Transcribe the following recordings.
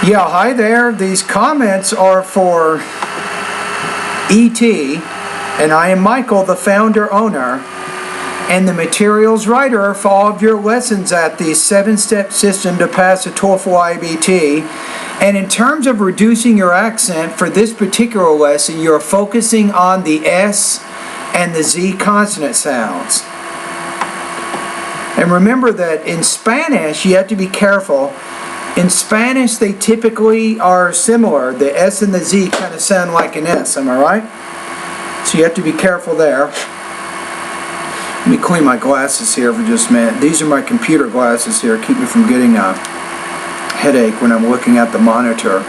Yeah, hi there. These comments are for E.T., and I am Michael, the founder owner, and the materials writer for all of your lessons at the 7-step system to pass the TOEFL IBT. And in terms of reducing your accent for this particular lesson, you're focusing on the S and the Z consonant sounds. And remember that in Spanish, you have to be careful. In Spanish, they typically are similar. The S and the Z kind of sound like an S, am I right? So you have to be careful there. Let me clean my glasses here for just a minute. These are my computer glasses here. Keep me from getting a headache when I'm looking at the monitor.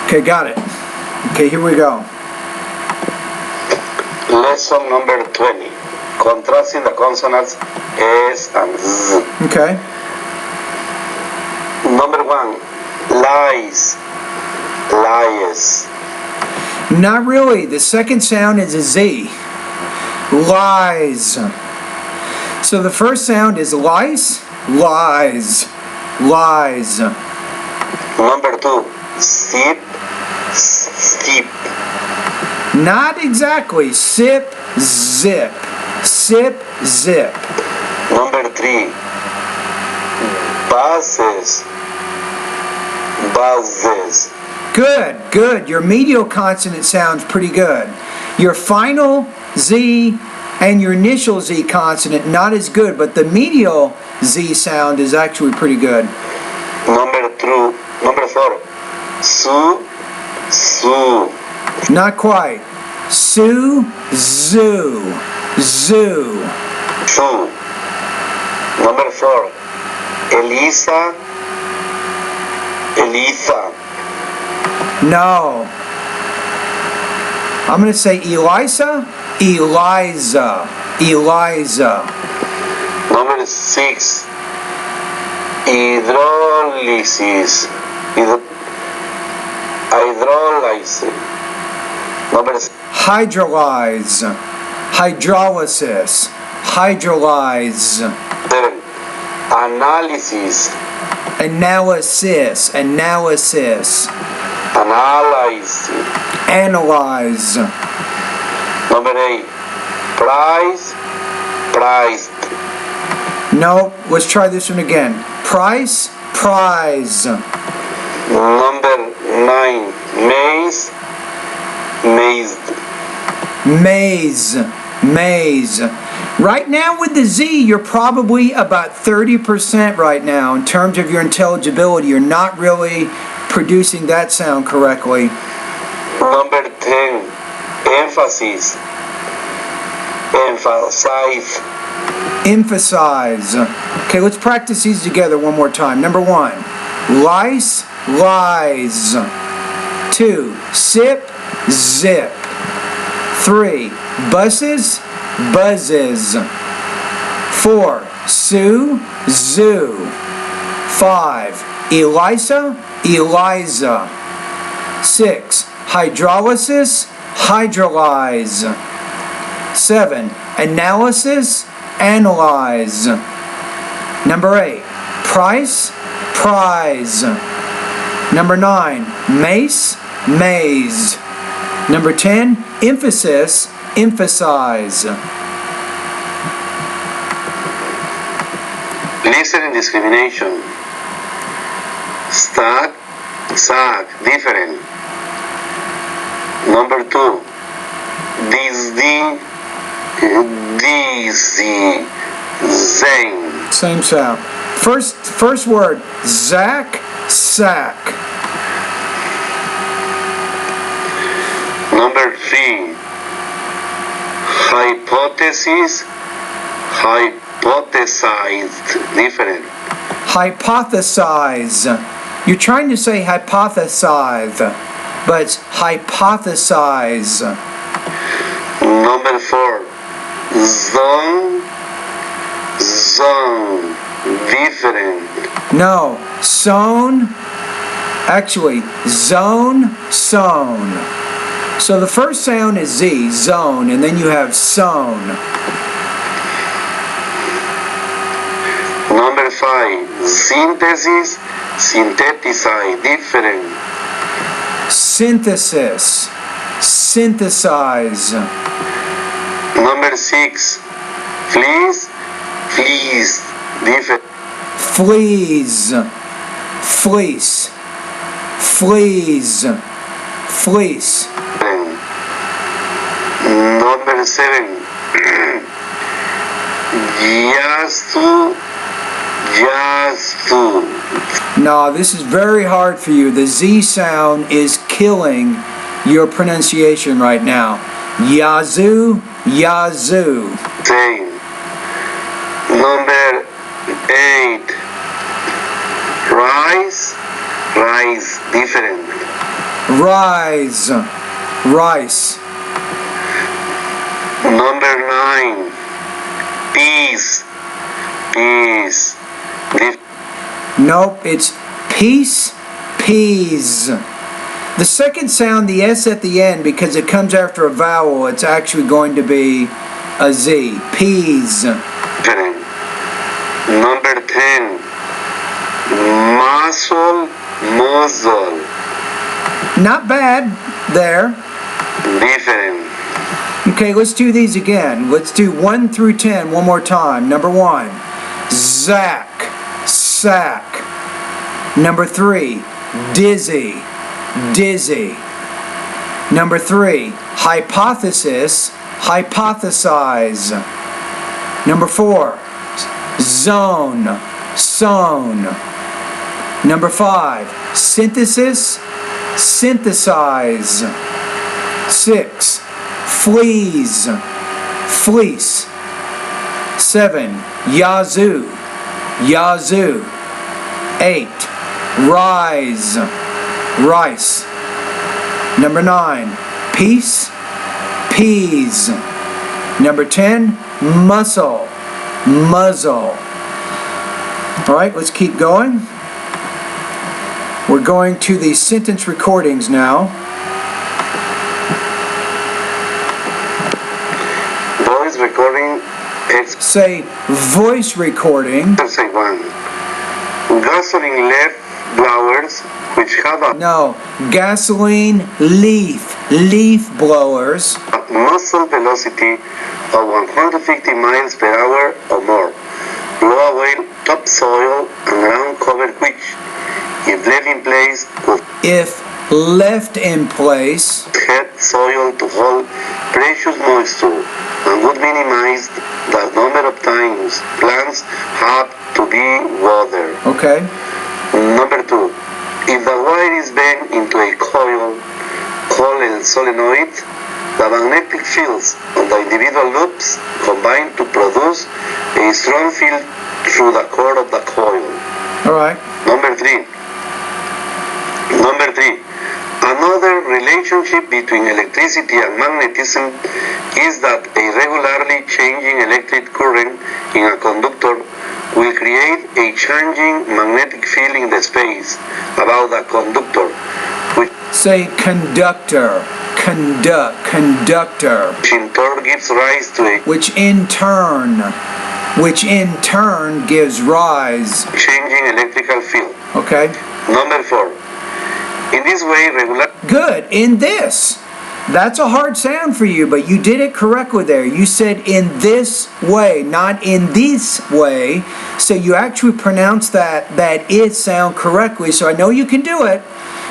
Okay, got it. Okay, here we go. Lesson number 20. Contrasting the consonants S and Z. Okay. Number 1. Lies. Lies. Not really. The second sound is a Z. Lies. So the first sound is lice, lies, lies. Number 2. Sip, steep. Not exactly. Sip, zip. Sip, zip. Number 3. Buses. Buses. Good, good. Your medial consonant sounds pretty good. Your final Z and your initial Z consonant, not as good, but the medial Z sound is actually pretty good. Number 4. Su, su. Not quite. Su, zoo, zoo. Su. Number 4. Elisa, Elisa. No. I'm going to say Elisa, Eliza, Eliza. Number 6. Hydrolysis. Hydrolysis. Number 7. Hydrolyze, hydrolysis, hydrolyze. Analysis. Analysis, analysis. Analyze. Analyze. Number 8. Price, priced. No, let's try this one again. Price, prize. Number 9. Maze, mazed. Maze, maze. Right now with the Z, you're probably about 30% right now in terms of your intelligibility. You're not really producing that sound correctly. Number 10. Emphasis. Emphasize. Emphasize. Okay, let's practice these together one more time. Number 1, lice, lies. 2, sip, zip. 3, buses, buzzes. 4, sue, zoo. 5, Elisa, Eliza. 6, hydrolysis, hydrolyze. 7, analysis, analyze. Number 8, price, prize. Number 9, mace, maze. Number 10, emphasis, emphasize. Listening discrimination. Stack, sack, different. Number 2. Dizzy, dizzy, zane. Same sound. First word, zack, sack. Number 3. Hypothesis, hypothesized, different. Hypothesize. You're trying to say hypothesize, but it's hypothesize. Number 4. Zone, zone, different. No, sown. Actually, zone, sown. So the first sound is Z, zone, and then you have sown. Synthesis, synthesize, different. Synthesis, synthesize. Number 6, fleece, different. Fleas, fleece, fleas, fleece. Number 7, just to. No, this is very hard for you. The Z sound is killing your pronunciation right now. Yazoo, yazoo. Same. Number 8, rise, different. Rise, rice. Number 9, peace, Nope, it's peace, peas. The second sound, the S at the end, because it comes after a vowel, it's actually going to be a Z. Peas. different. Number 10, muzzle, Not bad there. different. Okay, let's do these again. Let's do 1 through 10 one more time. Number 1, Zach, sack. Number 3, dizzy, dizzy. Number 3, hypothesis, hypothesize. Number 4, zone, sown. Number 5, synthesis, synthesize. 6, fleas, fleece. 7, yazoo, yazoo. 8, rise, rice. Number 9, peace, peas. Number 10, muscle, muzzle. All right, let's keep going. We're going to the sentence recordings now. Voice recording, Say voice recording. say 1. Gasoline left blowers which have a No, gasoline, leaf blowers. muzzle velocity of 150 miles per hour or more. Blow away topsoil and ground cover which, if left in place, would If left in place, head soil to hold precious moisture and would minimize the number of times plants have to be watered. okay? Number 2. If the wire is bent into a coil called a solenoid, the magnetic fields on the individual loops combine to produce a strong field through the core of the coil. All right. Number 3. Another relationship between electricity and magnetism is that a regularly changing electric current in a conductor will create a changing magnetic field in the space about the conductor, which Say conductor, conductor. in turn gives rise to a Which in turn gives rise. changing electrical field. Okay? Number 4. In this way, regular Good. In this. That's a hard sound for you, but you did it correctly there. You said in this way, not in this way. So you actually pronounced that it sound correctly. So I know you can do it.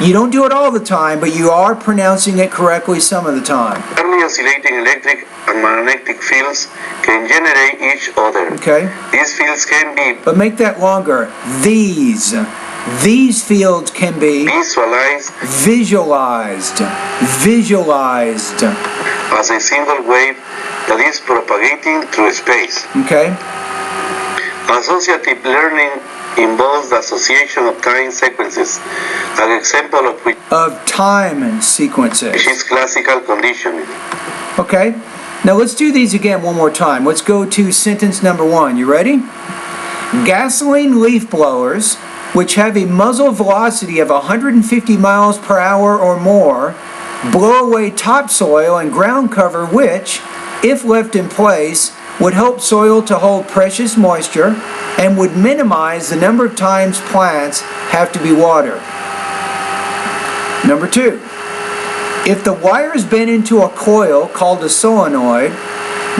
You don't do it all the time, but you are pronouncing it correctly some of the time. Regularly oscillating electric and magnetic fields can generate each other. Okay? These fields can be But make that longer. These fields can be visualized visualized as a single wave that is propagating through space. Okay? Associative learning involves the association of time sequences, an example of which Of time sequences. is classical conditioning. Okay? Now let's do these again one more time. Let's go to sentence number 1. You ready? Gasoline leaf blowers, which have a muzzle velocity of 150 miles per hour or more, blow away topsoil and ground cover which, if left in place, would help soil to hold precious moisture and would minimize the number of times plants have to be watered. Number 2, if the wire is bent into a coil called a solenoid,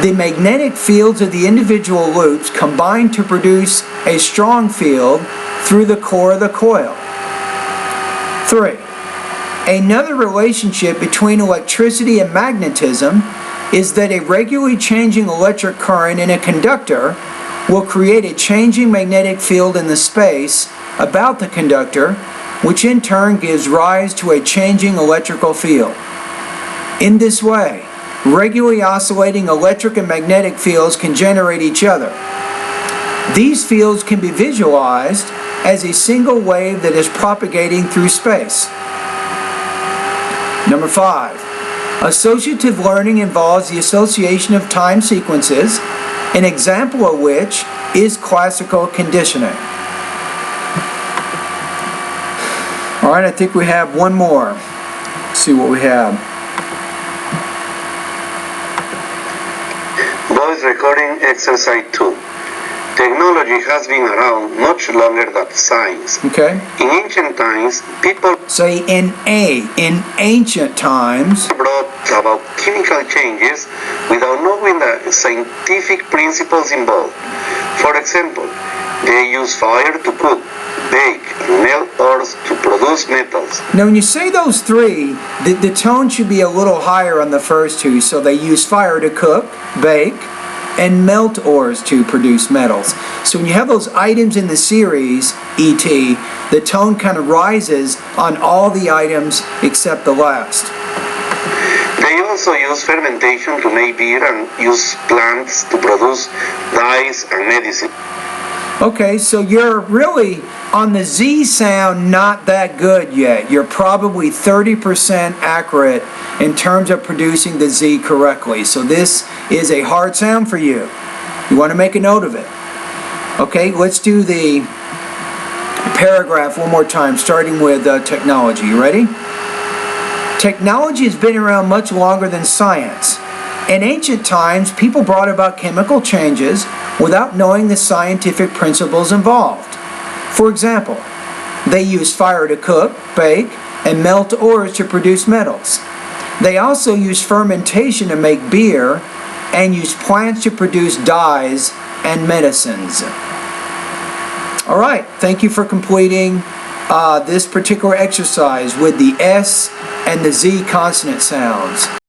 the magnetic fields of the individual loops combine to produce a strong field through the core of the coil. 3. Another relationship between electricity and magnetism is that a regularly changing electric current in a conductor will create a changing magnetic field in the space about the conductor, which in turn gives rise to a changing electrical field. In this way, regularly oscillating electric and magnetic fields can generate each other. These fields can be visualized as a single wave that is propagating through space. Number 5, associative learning involves the association of time sequences, an example of which is classical conditioning. All right, I think we have one more. Let's see what we have. Voice recording exercise 2. Technology has been around much longer than science. Okay. In ancient times, people Say in ancient times. brought about chemical changes without knowing the scientific principles involved. For example, they use fire to cook, bake, and melt ores to produce metals. Now when you say those three, the tone should be a little higher on the first two. So they use fire to cook, bake, and melt ores to produce metals. So when you have those items in the series, ET, the tone kind of rises on all the items except the last. They also use fermentation to make beer and use plants to produce dyes and medicine. Okay, so you're really on the Z sound not that good yet. You're probably 30% accurate in terms of producing the Z correctly. So this is a hard sound for you. You want to make a note of it. Okay, let's do the paragraph one more time, starting with technology. You ready? Technology has been around much longer than science. In ancient times, people brought about chemical changes without knowing the scientific principles involved. For example, they used fire to cook, bake, and melt ores to produce metals. They also used fermentation to make beer and used plants to produce dyes and medicines. All right, thank you for completing this particular exercise with the S and the Z consonant sounds.